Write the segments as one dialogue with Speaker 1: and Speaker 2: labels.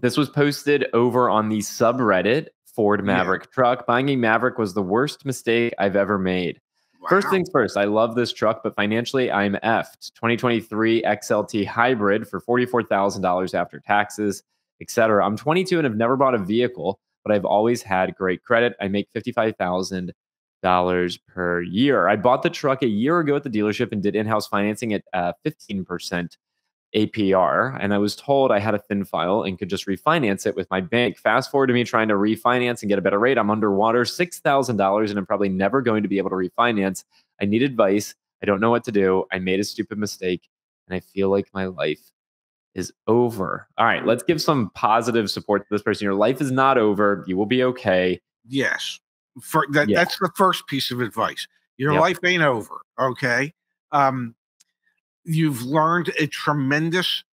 Speaker 1: This was posted over on the subreddit Ford Maverick truck. Buying a Maverick was the worst mistake I've ever made.
Speaker 2: Wow.
Speaker 1: First things first, I love this truck, but financially I'm effed. 2023 XLT Hybrid for $44,000 after taxes, etc. I'm 22 and have never bought a vehicle, but I've always had great credit. I make $55,000 per year. I bought the truck a year ago at the dealership and did in-house financing at 15% APR, and I was told I had a thin file and could just refinance it with my bank. Fast forward to me trying to refinance and get a better rate. I'm underwater $6,000 and I'm probably never going to be able to refinance. I need advice. I don't know what to do. I made a stupid mistake and I feel like my life is over. All right, let's give some positive support to this person. Your life is not over. You will be okay.
Speaker 2: Yes. That's the first piece of advice. Your life ain't over. Okay. You've learned a tremendous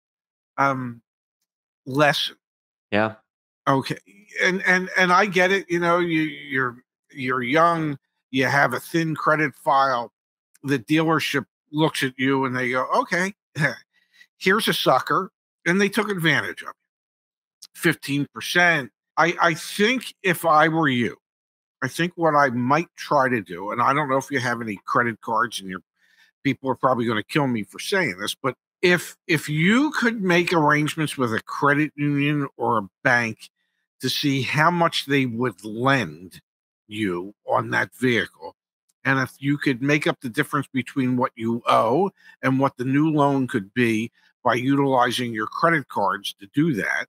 Speaker 2: lesson.
Speaker 1: Yeah.
Speaker 2: Okay. And I get it. You know, you're young, you have a thin credit file. The dealership looks at you and they go, okay, here's a sucker. And they took advantage of you. 15%. I think if I were you, I think what I might try to do, and I don't know if you have any credit cards and people are probably going to kill me for saying this, but if you could make arrangements with a credit union or a bank to see how much they would lend you on that vehicle, and if you could make up the difference between what you owe and what the new loan could be by utilizing your credit cards to do that,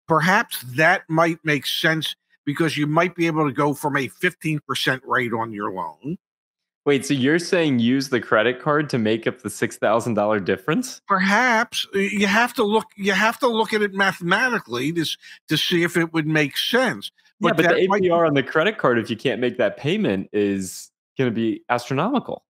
Speaker 2: perhaps that might make sense, because you might be able to go from a 15% rate on your loan.
Speaker 1: Wait, so you're saying use the credit card to make up the $6,000 difference?
Speaker 2: Perhaps you have to look at it mathematically to see if it would make sense.
Speaker 1: But the APR on the credit card, if you can't make that payment, is going to be astronomical.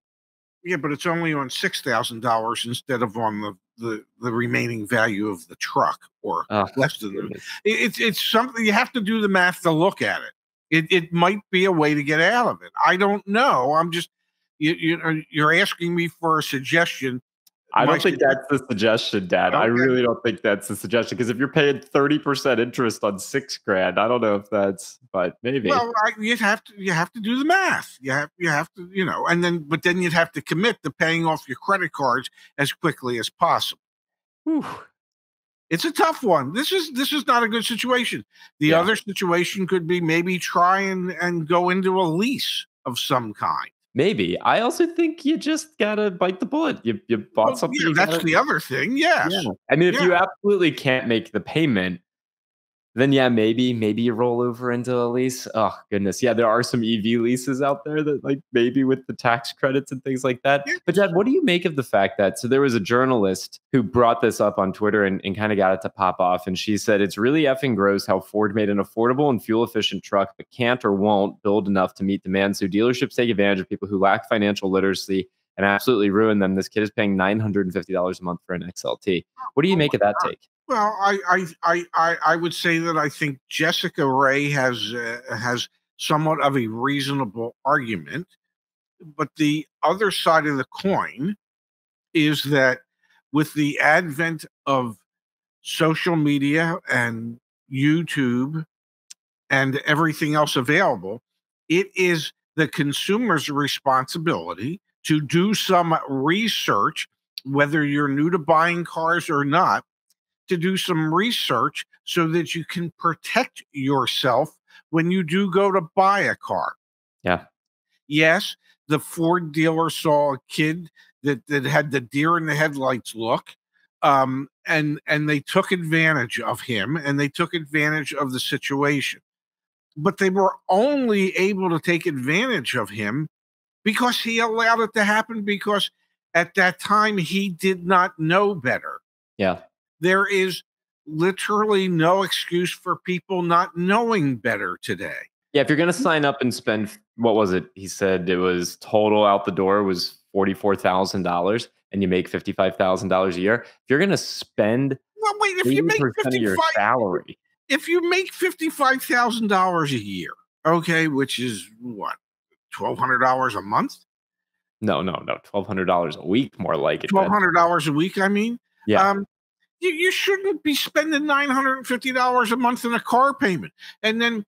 Speaker 2: Yeah, but it's only on $6,000 instead of on the remaining value of the truck, or less than that. It's something you have to do the math to look at it. It might be a way to get out of it. I don't know. I'm just you're asking me for a suggestion.
Speaker 1: I don't think that's the suggestion, Dad. Okay. I really don't think that's the suggestion, because if you're paying 30% interest on $6,000, I don't know if that's, but maybe.
Speaker 2: Well, you have to do the math. You have to, but then you'd have to commit to paying off your credit cards as quickly as possible.
Speaker 1: Whew.
Speaker 2: It's a tough one. This is not a good situation. The other situation could be maybe try and go into a lease of some kind.
Speaker 1: Maybe. I also think you just gotta bite the bullet. You bought something.
Speaker 2: Yeah, that's the other thing. Yes.
Speaker 1: Yeah. I mean, if you absolutely can't make the payment, then maybe you roll over into a lease. Oh goodness, yeah, there are some EV leases out there that, like, maybe with the tax credits and things like that. Yeah. But Dad, what do you make of the fact that, so there was a journalist who brought this up on Twitter and kind of got it to pop off, and she said it's really effing gross how Ford made an affordable and fuel efficient truck but can't or won't build enough to meet demand. So dealerships take advantage of people who lack financial literacy and absolutely ruin them. This kid is paying $950 a month for an XLT. What do you make of that take?
Speaker 2: Well, I would say that I think Jessica Ray has somewhat of a reasonable argument, but the other side of the coin is that with the advent of social media and YouTube and everything else available, it is the consumer's responsibility to do some research, whether you're new to buying cars or not, to do some research so that you can protect yourself when you do go to buy a car.
Speaker 1: Yeah.
Speaker 2: Yes, the Ford dealer saw a kid that had the deer in the headlights look, and they took advantage of him, and they took advantage of the situation. But they were only able to take advantage of him because he allowed it to happen, because at that time he did not know better.
Speaker 1: Yeah.
Speaker 2: There is literally no excuse for people not knowing better today.
Speaker 1: Yeah, if you're going to sign up and spend, what was it? He said it was total out the door was $44,000, and you make $55,000 a year. If you're going to spend,
Speaker 2: well, wait, if you make
Speaker 1: of your salary,
Speaker 2: if you make $55,000 a year, okay, which is what, $1,200 a month?
Speaker 1: No, $1,200 a week, more like it.
Speaker 2: $1,200 a week. I mean,
Speaker 1: yeah.
Speaker 2: You shouldn't be spending $950 a month in a car payment. And then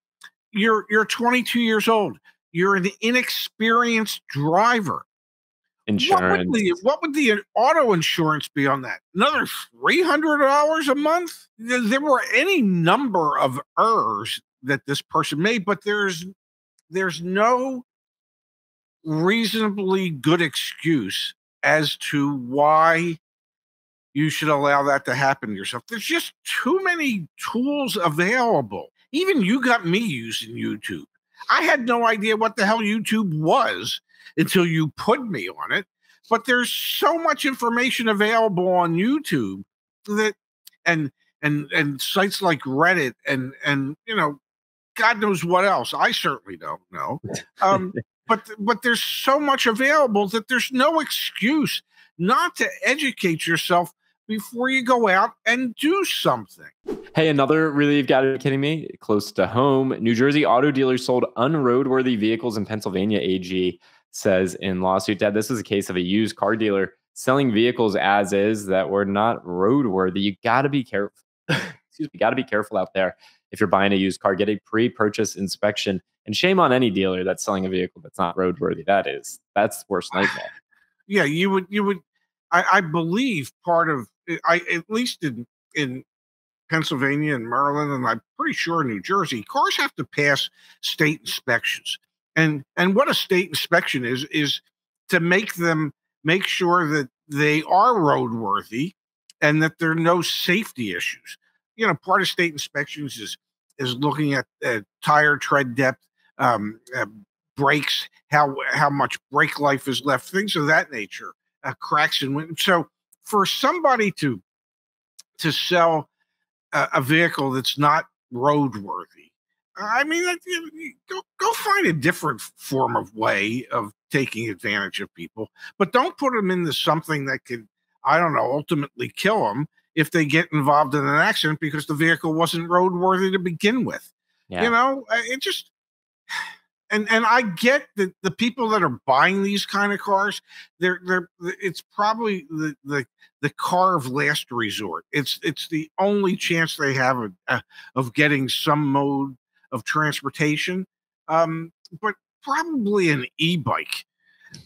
Speaker 2: you're 22 years old. You're an inexperienced driver.
Speaker 1: Insurance.
Speaker 2: What would the auto insurance be on that? Another $300 a month? There were any number of errors that this person made, but there's no reasonably good excuse as to why you should allow that to happen to yourself. There's just too many tools available. Even you got me using YouTube. I had no idea what the hell YouTube was until you put me on it. But there's so much information available on YouTube that and sites like Reddit and God knows what else. I certainly don't know. But there's so much available that there's no excuse not to educate yourself before you go out and do something.
Speaker 1: Hey, another really, you've got to be kidding me, close to home. New Jersey auto dealers sold unroadworthy vehicles in Pennsylvania, AG says in lawsuit. Dad, this is a case of a used car dealer selling vehicles as is that were not roadworthy. You got to be careful. Excuse me, got to be careful out there. If you're buying a used car, get a pre-purchase inspection. And shame on any dealer that's selling a vehicle that's not roadworthy. That's the worst nightmare.
Speaker 2: Yeah, you would. I believe part of, at least in Pennsylvania and Maryland, and I'm pretty sure in New Jersey, cars have to pass state inspections. And what a state inspection is to make sure that they are roadworthy and that there are no safety issues. Part of state inspections is looking at tire tread depth, brakes, how much brake life is left, things of that nature, cracks in wind. So for somebody to sell a vehicle that's not roadworthy, I mean, go find a different form of way of taking advantage of people, but don't put them into something that could, I don't know, ultimately kill them if they get involved in an accident because the vehicle wasn't roadworthy to begin with. Yeah. It just, and I get that the people that are buying these kind of cars, it's probably the car of last resort. It's the only chance they have of getting some mode of transportation. But probably an e-bike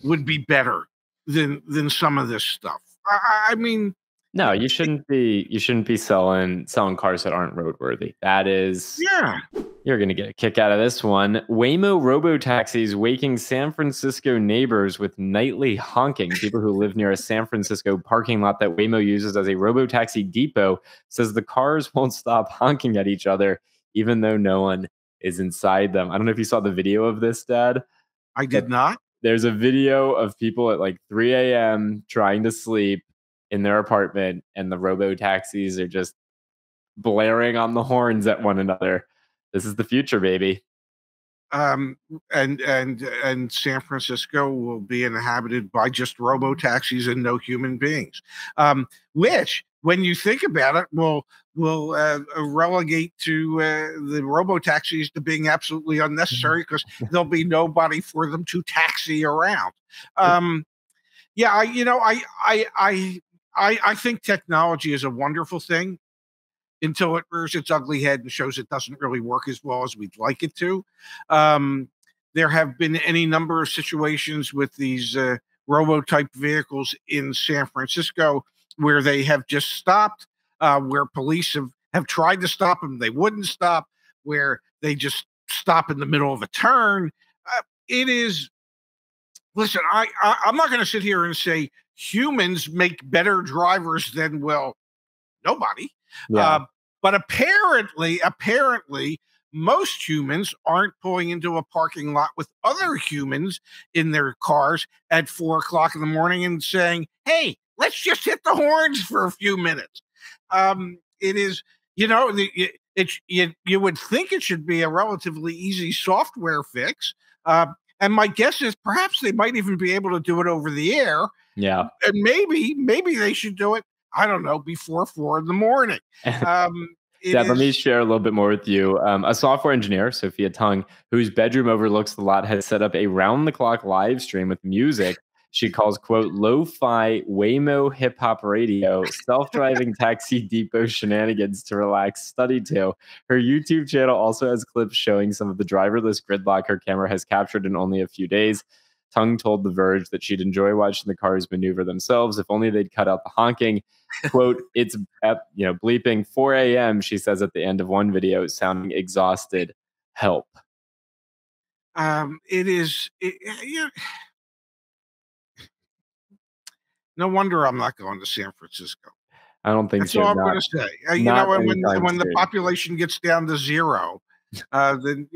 Speaker 2: would be better than some of this stuff. I mean,
Speaker 1: no, you shouldn't be selling cars that aren't roadworthy. That is,
Speaker 2: yeah.
Speaker 1: You're going to get a kick out of this one. Waymo robo-taxis waking San Francisco neighbors with nightly honking. People who live near a San Francisco parking lot that Waymo uses as a robo-taxi depot says the cars won't stop honking at each other, even though no one is inside them. I don't know if you saw the video of this, Dad.
Speaker 2: I did not.
Speaker 1: There's a video of people at like 3 a.m. trying to sleep in their apartment, and the robo-taxis are just blaring on the horns at one another. This is the future, baby.
Speaker 2: And San Francisco will be inhabited by just robo taxis and no human beings. Which, when you think about it, will relegate to the robo taxis to being absolutely unnecessary because there'll be nobody for them to taxi around. Yeah, I think technology is a wonderful thing until it rears its ugly head and shows it doesn't really work as well as we'd like it to. There have been any number of situations with these robo-type vehicles in San Francisco where they have just stopped, where police have tried to stop them, they wouldn't stop, where they just stop in the middle of a turn. It is, listen, I'm not going to sit here and say humans make better drivers than, well, nobody. Yeah. But apparently, most humans aren't pulling into a parking lot with other humans in their cars at 4 o'clock in the morning and saying, "Hey, let's just hit the horns for a few minutes." It is, you would think it should be a relatively easy software fix. And my guess is perhaps they might even be able to do it over the air.
Speaker 1: Yeah.
Speaker 2: And maybe they should do it, I don't know, before 4 in the morning.
Speaker 1: Dad, let me share a little bit more with you. A software engineer, Sophia Tung, whose bedroom overlooks the lot, has set up a round-the-clock live stream with music She calls, quote, lo-fi Waymo hip-hop radio, self-driving taxi depot shenanigans to relax, study to. Her YouTube channel also has clips showing some of the driverless gridlock her camera has captured in only a few days. Tung told The Verge that she'd enjoy watching the cars maneuver themselves if only they'd cut out the honking. Quote, it's at, bleeping 4 a.m., she says at the end of one video, sounding exhausted. Help.
Speaker 2: It is, yeah. No wonder I'm not going to San Francisco.
Speaker 1: I don't think
Speaker 2: that's all I'm going to say. When the population gets down to zero, then